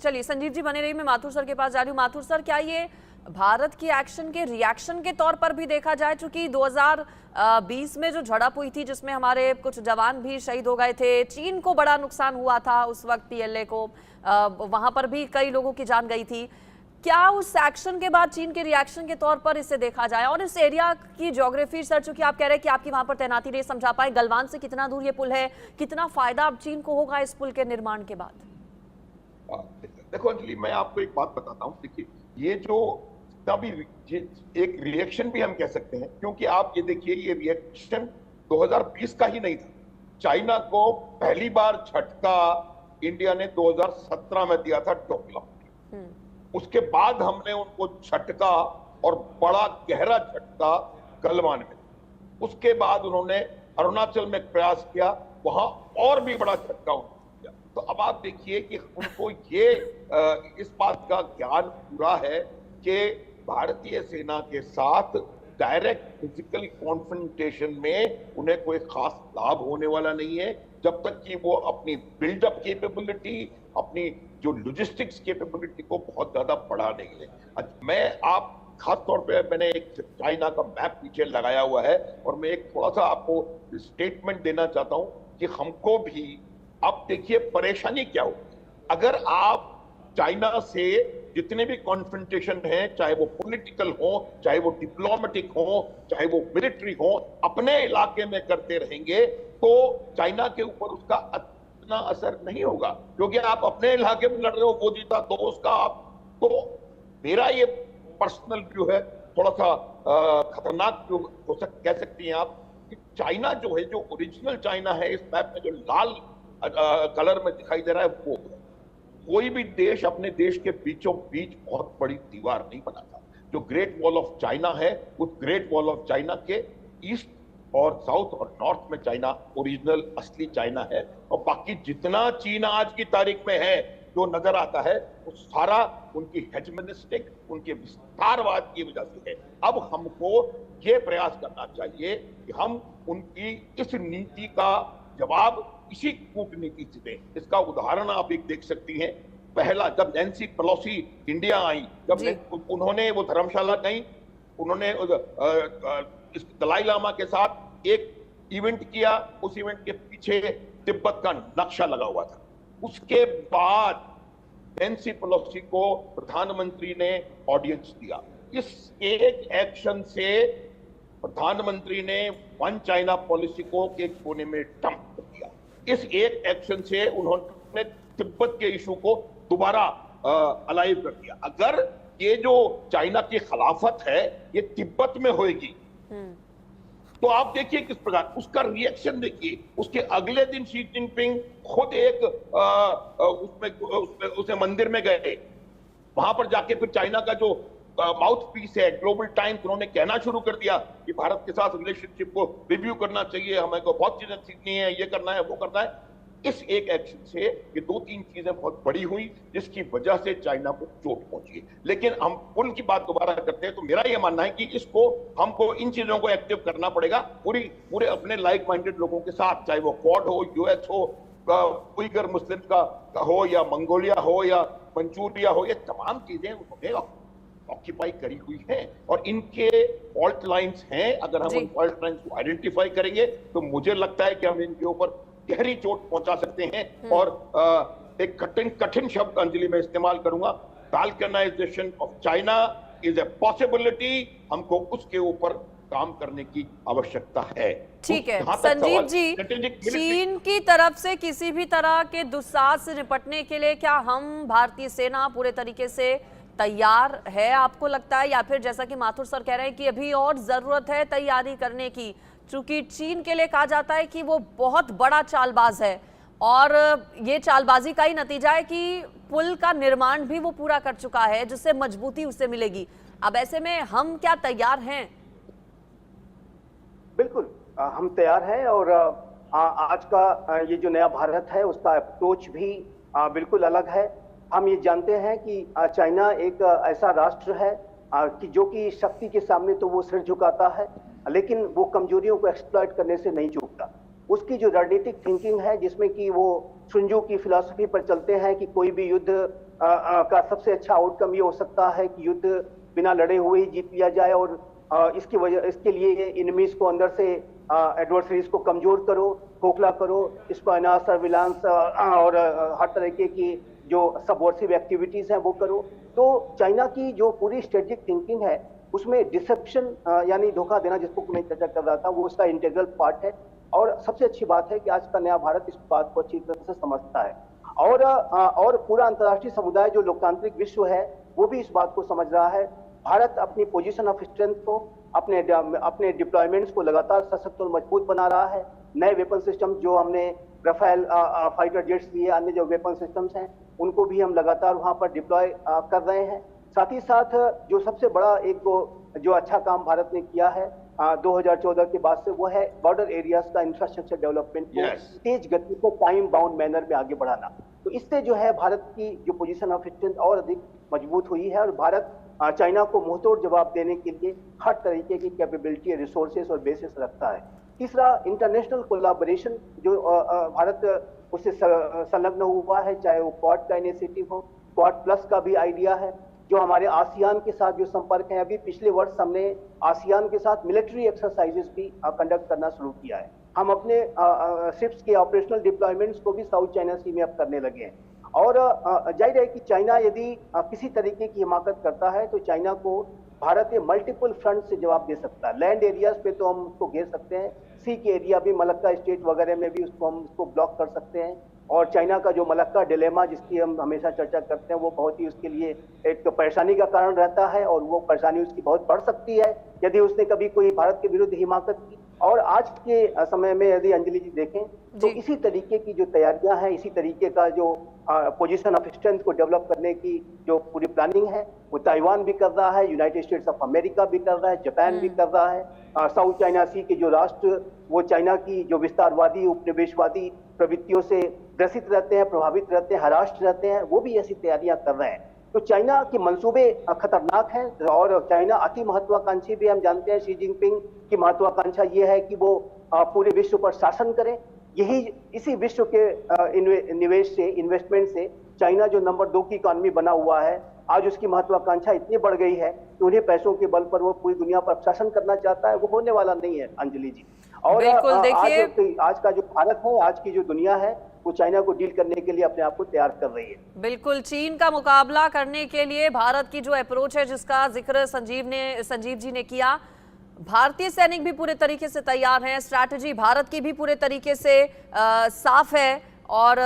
चलिए संजीव जी बने रहिए, मैं माथुर सर के पास जा रही हूँ। माथुर सर, क्या ये भारत की एक्शन के रिएक्शन के तौर पर भी देखा जाए, चूंकि 2020 में जो झड़प हुई थी जिसमें हमारे कुछ जवान भी शहीद हो गए थे, चीन को बड़ा नुकसान हुआ था उस वक्त, पीएलए को वहां पर भी कई लोगों की जान गई थी, क्या उस एक्शन के बाद चीन के रिएक्शन के तौर पर इसे देखा जाए? और इस एरिया की ज्योग्राफी सर, चूंकि आप कह रहे हैं कि आपकी वहां पर तैनाती नहीं समझा पाए, गलवान से कितना दूर ये पुल है, कितना फायदा अब चीन को होगा इस पुल के निर्माण के बाद? देखो अंजलि, मैं आपको एक बात बताता हूँ। देखिए, ये जो तभी एक रिएक्शन भी हम कह सकते हैं, क्योंकि आप ये देखिए, ये रिएक्शन 2020 का ही नहीं था। चाइना को पहली बार झटका इंडिया ने 2017 में दिया था डोकलाम में। उसके बाद हमने उनको झटका, और बड़ा गहरा झटका, गलवान में। उसके बाद उन्होंने अरुणाचल में प्रयास किया, वहां और भी बड़ा झटका उन्होंने दिया। तो अब आप देखिए कि उनको ये इस बात का ज्ञान पूरा है कि भारतीय सेना के साथ डायरेक्ट फिजिकल कॉन्फ्रंटेशन में उन्हें कोई खास लाभ होने वाला नहीं है, जब तक कि वो अपनी बिल्डअप कैपेबिलिटी, अपनी जो लॉजिस्टिक्स कैपेबिलिटी को बहुत ज्यादा बढ़ा नहीं ले। मैं आप खास तौर पे, मैंने एक चाइना का मैप पीछे लगाया हुआ है, और मैं एक थोड़ा सा आपको स्टेटमेंट देना चाहता हूं कि हमको भी अब देखिए परेशानी क्या होगी अगर आप चाइना से जितने भी कॉन्फ्रंटेशन हैं, चाहे वो पॉलिटिकल हो, चाहे वो डिप्लोमेटिक हो, चाहे वो मिलिट्री हो, अपने इलाके में करते रहेंगे, तो चाइना के ऊपर उसका इतना असर नहीं होगा, क्योंकि आप अपने इलाके में लड़ रहे हो, वो जीता तो उसका आप। तो मेरा ये पर्सनल व्यू है, थोड़ा सा खतरनाक व्यू कह सकती हैं आप, कि चाइना जो है, जो ओरिजिनल चाइना है, इस मैप में जो लाल कलर में दिखाई दे रहा है, वो कोई भी देश अपने देश के बीचों बीच बहुत बड़ी दीवार नहीं बनाता। जो ग्रेट वॉल ऑफ चाइना है, उस ग्रेट वॉल ऑफ चाइना के ईस्ट और साउथ और नॉर्थ में चाइना ओरिजिनल असली चाइना है, और बाकी जितना चीन आज की तारीख में है जो नजर आता है, वो सारा उनकी हेजमनिस्टिक, उनके विस्तारवाद की वजह से है। अब हमको ये प्रयास करना चाहिए कि हम उनकी इस नीति का जवाब इसी कूटनीति से दें। इसका उदाहरण आप एक देख सकती हैं। पहला, जब नैन्सी पेलोसी इंडिया आई, जब उन्होंने वो धर्मशाला नहीं, उन्होंने इस दलाई लामा के साथ एक इवेंट किया, उस इवेंट के पीछे तिब्बत का नक्शा लगा हुआ था। उसके बाद नैन्सी पेलोसी को प्रधानमंत्री ने ऑडियंस दिया। इस एक एक्शन से प्रधानमंत्री ने वन चाइना पॉलिसी को एक कोने में डंप कर दिया। इस एक एक्शन से उन्होंने तिब्बत के इशू को दोबारा अलाइव कर दिया। अगर ये जो चाइना की खिलाफत है ये तिब्बत में होगी, तो आप देखिए किस प्रकार उसका रिएक्शन देखिए। उसके अगले दिन शी जिनपिंग खुद एक उसमें मंदिर में गए, वहां पर जाके फिर चाइना का जो माउथ पीस है ग्लोबल टाइम्स, उन्होंने कहना शुरू कर दिया कि भारत के साथ रिलेशनशिप को रिव्यू करना चाहिए, हमें को बहुत चीजें सीखनी है, ये करना है, वो करना है। इस एक एक्शन से ये दो तीन चीजें बहुत बड़ी हुई, जिसकी वजह से चाइना को चोट पहुंची। लेकिन हम पुल की बात दोबारा करते हैं, तो मेरा यह मानना है कि इसको हमको इन चीजों को एक्टिव करना पड़ेगा पूरे अपने लाइक माइंडेड लोगों के साथ, चाहे वो क्वाड हो, यूएस हो, उइगर मुस्लिम का हो, या मंगोलिया हो, या मंचूरिया हो, ये तमाम चीजें उन्होंने ऑक्यूपाई करी हुई है, और इनके फॉल्ट लाइंस हैं। अगर हम उन फॉल्ट लाइंस को आइडेंटिफाई करेंगे तो मुझे लगता है कि हम इनके ऊपर गहरी चोट पहुंचा सकते हैं। और एक कठिन शब्द अंजलि में इस्तेमाल करूंगा, balkanization of China is a possibility. हमको उसके ऊपर काम करने की आवश्यकता है। ठीक है संजीव जी, चीन की तरफ से किसी भी तरह के दुस्साहस से निपटने के लिए क्या हम भारतीय सेना पूरे तरीके से तैयार है, आपको लगता है? या फिर जैसा कि माथुर सर कह रहे हैं कि अभी और जरूरत है तैयारी करने की, चूंकि चीन के लिए कहा जाता है कि वो बहुत बड़ा चालबाज है, और ये चालबाजी का ही नतीजा है कि पुल का निर्माण भी वो पूरा कर चुका है, जिससे मजबूती उसे मिलेगी। अब ऐसे में हम क्या तैयार हैं? बिल्कुल हम तैयार हैं, और आज का ये जो नया भारत है उसका अप्रोच भी बिल्कुल अलग है। हम ये जानते हैं कि चाइना एक ऐसा राष्ट्र है कि जो कि शक्ति के सामने तो वो सिर झुकाता है, लेकिन वो कमजोरियों को एक्सप्लॉइट करने से नहीं चूकता। उसकी जो रणनीतिक थिंकिंग है, जिसमें कि वो सुंजू की फिलॉसफी पर चलते हैं कि कोई भी युद्ध का सबसे अच्छा आउटकम ये हो सकता है कि युद्ध बिना लड़े हुए ही जीत लिया जाए, और इसके लिए इनमीज को अंदर से, एडवर्सरीज को कमजोर करो, खोखला करो, स्पाइना सर्विलांस और हर तरीके की जो सबवर्सिव एक्टिविटीज हैं वो करो। तो चाइना की जो पूरी स्ट्रेटेजिक थिंकिंग है उसमें डिसेप्शन यानी धोखा देना, जिसको मैं चर्चा कर रहा था, वो उसका इंटीग्रल पार्ट है। और सबसे अच्छी बात है कि आज का नया भारत इस बात को अच्छी तरह से समझता है, और पूरा अंतर्राष्ट्रीय समुदाय जो लोकतांत्रिक विश्व है वो भी इस बात को समझ रहा है। भारत अपनी पोजीशन ऑफ स्ट्रेंथ को, अपने डिप्लॉयमेंट्स को लगातार सशक्त और मजबूत बना रहा है। नए वेपन सिस्टम जो हमने राफेल फाइटर जेट्स लिए, अन्य जो वेपन सिस्टम्स हैं उनको भी हम लगातार वहां पर डिप्लॉय कर रहे हैं। साथ ही साथ जो सबसे बड़ा जो अच्छा काम भारत ने किया है 2014 के बाद से, वो है बॉर्डर एरियाज का इंफ्रास्ट्रक्चर डेवलपमेंट को तेज गति से टाइम बाउंड मैनर में आगे बढ़ाना। तो इससे जो है भारत की जो पोजीशन ऑफ स्ट्रेंथ और अधिक मजबूत हुई है, और भारत चाइना को मुंहतोड़ जवाब देने के लिए हर तरीके की कैपेबिलिटी, रिसोर्सेस और बेसिस रखता है। तीसरा, इंटरनेशनल कोलैबोरेशन जो भारत उससे संलग्न हुआ है, चाहे वो क्वाड का इनिशिएटिव हो, क्वाड प्लस का भी आइडिया है, जो हमारे आसियान के साथ जो संपर्क है। अभी पिछले वर्ष हमने आसियान के साथ मिलिट्री एक्सरसाइजेस भी कंडक्ट करना शुरू किया है। हम अपने शिप्स के ऑपरेशनल डिप्लॉयमेंट्स को भी साउथ चाइना सी में अब करने लगे हैं। और जाहिर है कि चाइना यदि किसी तरीके की हिमाकत करता है तो चाइना को भारत के मल्टीपल फ्रंट से जवाब दे सकता है। लैंड एरियाज पे तो हम उसको घेर सकते हैं, सी के एरिया भी, मलक्का स्टेट वगैरह में भी हम उसको ब्लॉक कर सकते हैं। और चाइना का जो मलक्का डिलेमा जिसकी हम हमेशा चर्चा करते हैं, वो बहुत ही उसके लिए एक परेशानी का कारण रहता है, और वो परेशानी उसकी बहुत बढ़ सकती है यदि उसने कभी कोई भारत के विरुद्ध हिमाकत की। और आज के समय में यदि अंजलि जी देखें तो इसी तरीके की जो तैयारियां हैं, इसी तरीके का जो पोजीशन ऑफ स्ट्रेंथ को डेवलप करने की जो पूरी प्लानिंग है, वो ताइवान भी कर रहा है, यूनाइटेड स्टेट्स ऑफ अमेरिका भी कर रहा है, जापान भी कर रहा है। साउथ चाइना सी के जो राष्ट्र, वो चाइना की जो विस्तारवादी उपनिवेशवादी प्रवृत्तियों से ग्रसित रहते हैं, प्रभावित रहते हैं, हरास्ट रहते हैं, वो भी ऐसी तैयारियां कर रहे हैं। तो चाइना के मंसूबे खतरनाक हैं, और चाइना अति महत्वाकांक्षी भी, हम जानते हैं शी जिनपिंग की महत्वाकांक्षा ये है कि वो पूरे विश्व पर शासन करें। इसी विश्व के निवेश से, इन्वेस्टमेंट से चाइना जो नंबर 2 की इकॉनमी बना हुआ है, आज उसकी महत्वाकांक्षा इतनी बढ़ गई है कि उन्हें पैसों के बल पर वो पूरी दुनिया पर शासन करना चाहता है। वो होने वाला नहीं है अंजलि जी। और आज का जो भारत है, आज की जो दुनिया है, वो चाइना को डील करने के लिए अपने आप को तैयार कर रही है। बिल्कुल, चीन का मुकाबला करने के लिए भारत की जो अप्रोच है, जिसका जिक्र संजीव जी ने किया, भारतीय सैनिक भी पूरे तरीके से तैयार हैं, स्ट्रैटेजी भारत की भी पूरे तरीके से साफ है, और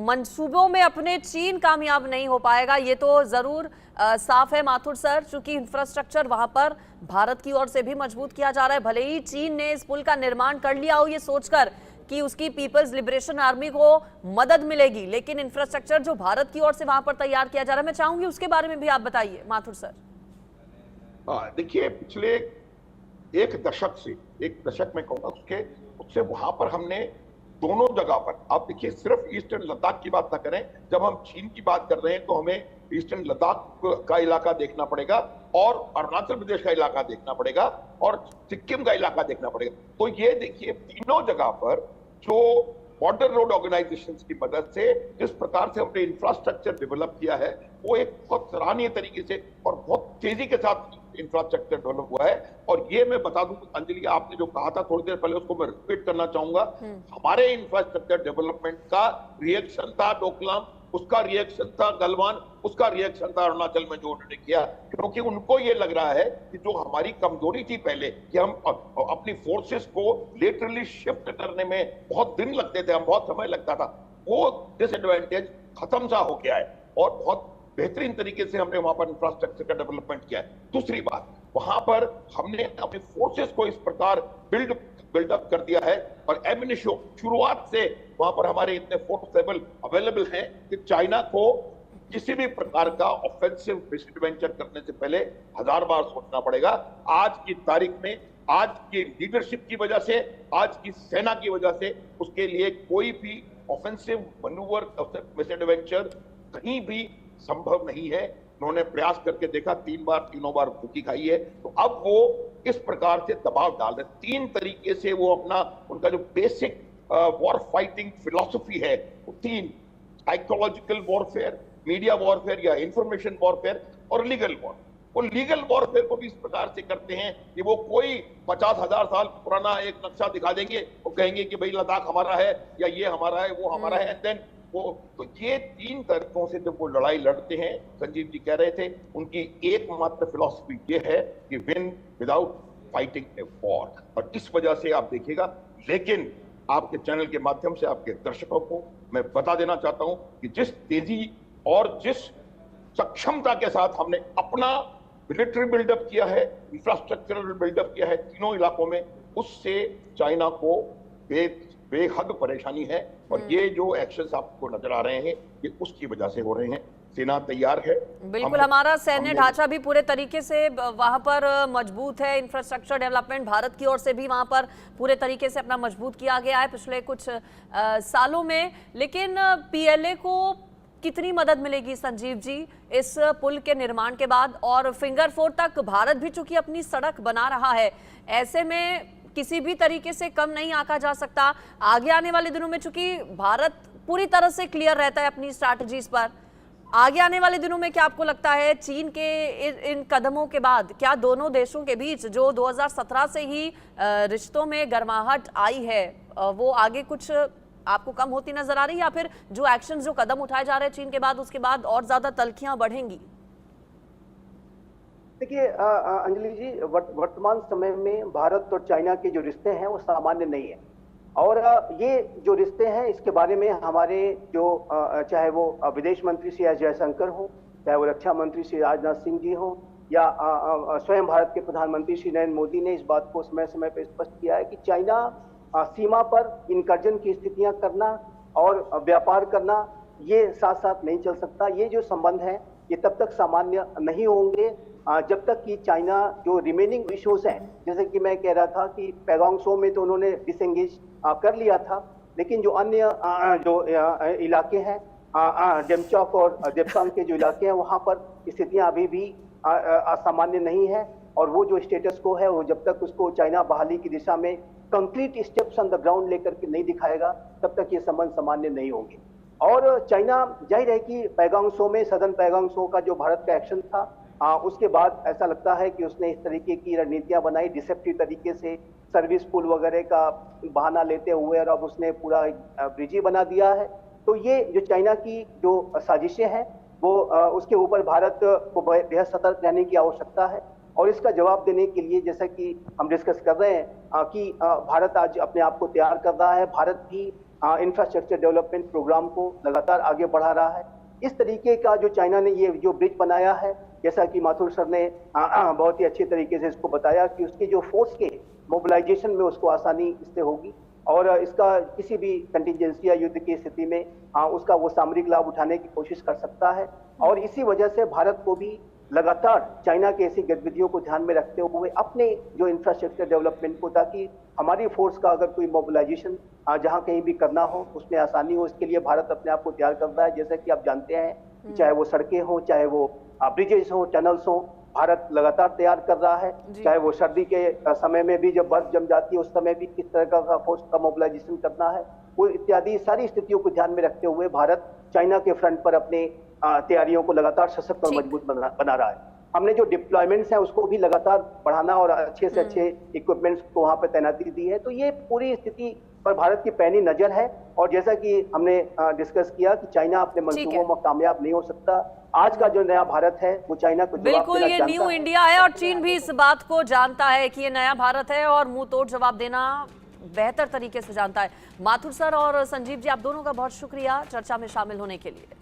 मंसूबों में अपने चीन कामयाब नहीं हो पाएगा, ये तो जरूर साफ है माथुर सर, चूंकि इंफ्रास्ट्रक्चर वहां पर भारत की ओर से भी मजबूत किया जा रहा है। भले ही चीन ने इस पुल का निर्माण कर लिया हो ये सोचकर कि उसकी पीपल्स लिबरेशन आर्मी को मदद मिलेगी, लेकिन इंफ्रास्ट्रक्चर जो भारत की ओर से वहां पर तैयार किया जा रहा है, मैं चाहूंगी उसके बारे में भी आप बताइए माथुर सर। देखिए, पिछले एक दशक में कहूंगा, उससे वहां पर हमने दोनों जगह पर, आप देखिए, सिर्फ ईस्टर्न लद्दाख की बात ना करें, जब हम चीन की बात कर रहे हैं तो हमें ईस्टर्न लद्दाख का इलाका देखना पड़ेगा, और अरुणाचल प्रदेश का इलाका देखना पड़ेगा, और सिक्किम का इलाका देखना पड़ेगा। तो ये देखिए, तीनों जगह पर जो बॉर्डर रोड ऑर्गेनाइजेशंस की मदद से जिस प्रकार से हमने इंफ्रास्ट्रक्चर डेवलप किया है, वो एक बहुत सराहनीय तरीके से और बहुत तेजी के साथ इंफ्रास्ट्रक्चर डेवलप हुआ है। और ये मैं बता दूं अंजलि, आपने जो कहा था थोड़ी देर पहले, उसको मैं रिपीट करना चाहूंगा। हमारे इंफ्रास्ट्रक्चर डेवलपमेंट का रिएक्शन था डोकलाम, उसका रिएक्शन था गलवान, उसका रिएक्शन था अरुणाचल में जो उन्होंने किया, क्योंकि उनको ये लग रहा है कि जो हमारी कमजोरी थी पहले, कि हम अपनी फोर्सेस को लेटरली शिफ्ट करने में बहुत दिन लगते थे, हम बहुत समय लगता था, वो डिसएडवांटेज खत्म सा हो गया है, और बहुत बेहतरीन तरीके से हमने वहां पर इंफ्रास्ट्रक्चर का डेवलपमेंट किया है। दूसरी बात, वहां पर हमने अपनी फोर्सेस को इस प्रकार बिल्डअप कर दिया है, और एमिनिशन शुरुआत से वहां पर हमारे इतने फोर्स लेवल अवेलेबल हैं कि चाइना को किसी भी प्रकार का ऑफेंसिव मिसएडवेंचर करने से पहले 1000 बार सोचना पड़ेगा। आज की तारीख में, आज की लीडरशिप की वजह से, आज की सेना की वजह से, उसके लिए कोई भी ऑफेंसिव मनूवर, मिसएडवेंचर कहीं भी संभव नहीं है। उन्होंने प्रयास करके देखा, तीनों बार धोखी खाई है, तो अब वो इस प्रकार से दबाव डाल रहे, 3 तरीके से वो अपना, उनका जो बेसिक वॉर फाइटिंग फिलॉसफी है, वो 3 साइकोलॉजिकल वॉरफेयर, मीडिया वॉरफेयर या इंफॉर्मेशन वॉरफेयर और लीगल वॉर। वो लीगल वॉरफेयर को भी इस प्रकार से करते हैं कि वो कोई 50,000 साल पुराना एक नक्शा दिखा देंगे, वो कहेंगे कि भाई लद्दाख हमारा है या ये हमारा है, वो हमारा है, एंड देन वो, तो ये 3 तरीकों से जब वो लड़ाई लड़ते हैं, संजीव जी कह रहे थे, उनकी एकमात्र फिलॉसफी ये है कि win without fighting a war. और इस वजह से आप देखिएगा, लेकिन आपके चैनल के माध्यम से आपके दर्शकों को मैं बता देना चाहता हूं कि जिस तेजी और जिस सक्षमता के साथ हमने अपना मिलिट्री बिल्डअप किया है, इंफ्रास्ट्रक्चरल बिल्डअप किया है तीनों इलाकों में, उससे चाइना को बेहद परेशानी है। और ये जो एक्शंस आपको नजर आ रहे हैं, ये उसकी वजह से हो रहे हैं। सेना तैयार है, बिल्कुल। हमारा सैन्य ढांचा भी पूरे तरीके से वहां पर मजबूत है। इंफ्रास्ट्रक्चर डेवलपमेंट भारत की ओर से भी वहां पर पूरे तरीके से अपना मजबूत किया गया है पिछले कुछ सालों में। लेकिन पीएलए को कितनी मदद मिलेगी संजीव जी इस पुल के निर्माण के बाद? और फिंगर 4 तक भारत भी चूंकि अपनी सड़क बना रहा है, ऐसे में किसी भी तरीके से कम नहीं आंका जा सकता। आगे आने वाले दिनों में चूंकि भारत पूरी तरह से क्लियर रहता है अपनी स्ट्रैटेजीज पर, आगे आने वाले दिनों में क्या आपको लगता है चीन के इन कदमों के बाद क्या दोनों देशों के बीच जो 2017 से ही रिश्तों में गर्माहट आई है वो आगे कुछ आपको कम होती नजर आ रही है, या फिर जो एक्शन जो कदम उठाए जा रहे हैं चीन के बाद उसके बाद और ज्यादा तल्खियां बढ़ेंगी? देखिए अंजलि जी, वर्तमान समय में भारत और चाइना के जो रिश्ते हैं वो सामान्य नहीं है। और ये जो रिश्ते हैं इसके बारे में हमारे जो चाहे वो विदेश मंत्री श्री एस जयशंकर हो, चाहे वो रक्षा मंत्री श्री राजनाथ सिंह जी हो, या स्वयं भारत के प्रधानमंत्री श्री नरेंद्र मोदी ने इस बात को समय समय पर स्पष्ट किया है कि चाइना सीमा पर इनकर्जन की स्थितियां करना और व्यापार करना ये साथ साथ नहीं चल सकता। ये जो संबंध है ये तब तक सामान्य नहीं होंगे जब तक कि चाइना जो रिमेनिंग इश्यूज हैं, जैसे कि मैं कह रहा था कि पैगोंग त्सो में तो उन्होंने डिसएंगेज कर लिया था, लेकिन जो अन्य जो इलाके हैं डेमचौक और देपसांग के जो इलाके हैं वहां पर स्थितियां अभी भी असामान्य नहीं है। और वो जो स्टेटस को है वो जब तक उसको चाइना बहाली की दिशा में concrete steps on the ground लेकर के नहीं दिखाएगा तब तक ये संबंध सामान्य नहीं होंगे। और चाइना जाहिर है कि पैगोंग त्सो में, सदर्न पैगोंग त्सो का जो भारत का एक्शन था उसके बाद ऐसा लगता है कि उसने इस तरीके की रणनीतियां बनाई डिसेप्टिव तरीके से, सर्विस पुल वगैरह का बहाना लेते हुए, और अब उसने पूरा ब्रिज ही बना दिया है। तो ये जो चाइना की जो साजिशें हैं वो उसके ऊपर भारत को बेहद सतर्क रहने की आवश्यकता है। और इसका जवाब देने के लिए जैसा कि हम डिस्कस कर रहे हैं कि भारत आज अपने आप को तैयार कर रहा है, भारत भी इंफ्रास्ट्रक्चर डेवलपमेंट प्रोग्राम को लगातार आगे बढ़ा रहा है। इस तरीके का जो चाइना ने ये जो ब्रिज बनाया है, जैसा कि माथुर सर ने बहुत ही अच्छे तरीके से इसको बताया कि उसके जो फोर्स के मोबिलाइजेशन में उसको आसानी इससे होगी, और इसका किसी भी कंटिजेंसी या युद्ध की स्थिति में उसका वो सामरिक लाभ उठाने की कोशिश कर सकता है। और इसी वजह से भारत को भी लगातार चाइना की ऐसी गतिविधियों को ध्यान में रखते हुए अपने जो इंफ्रास्ट्रक्चर डेवलपमेंट को, ताकि हमारी फोर्स का अगर कोई मोबिलाइजेशन जहां कहीं भी करना हो उसमें आसानी हो, इसके लिए भारत अपने आप को तैयार कर रहा है। जैसा कि आप जानते हैं, चाहे वो सड़कें हो, चाहे वो ब्रिजेस हो, टनल्स हो, भारत लगातार तैयार कर रहा है। चाहे वो सर्दी के समय में भी जब बर्फ जम जाती है उस समय भी किस तरह का फोर्स का मोबिलाइजेशन करना है, वो इत्यादि सारी स्थितियों को ध्यान में रखते हुए भारत चाइना के फ्रंट पर अपने तैयारियों को लगातार सशक्त और मजबूत बना रहा है। हमने जो डिप्लॉयमेंट्स हैं उसको भी लगातार बढ़ाना और अच्छे से अच्छे इक्विपमेंट्स को वहां पर तैनाती दी है। तो ये पूरी स्थिति पर भारत की पैनी नजर है। और जैसा कि हमने डिस्कस किया कि चाइना अपने मंसूबों में कामयाब नहीं हो सकता। आज का जो नया भारत है वो चाइना को बिल्कुल ये न्यू इंडिया है, और चीन भी इस बात को जानता है कि ये नया भारत है और मुंह तोड़ जवाब देना बेहतर तरीके से जानता है। माथुर सर और संजीव जी, आप दोनों का बहुत शुक्रिया चर्चा में शामिल होने के लिए।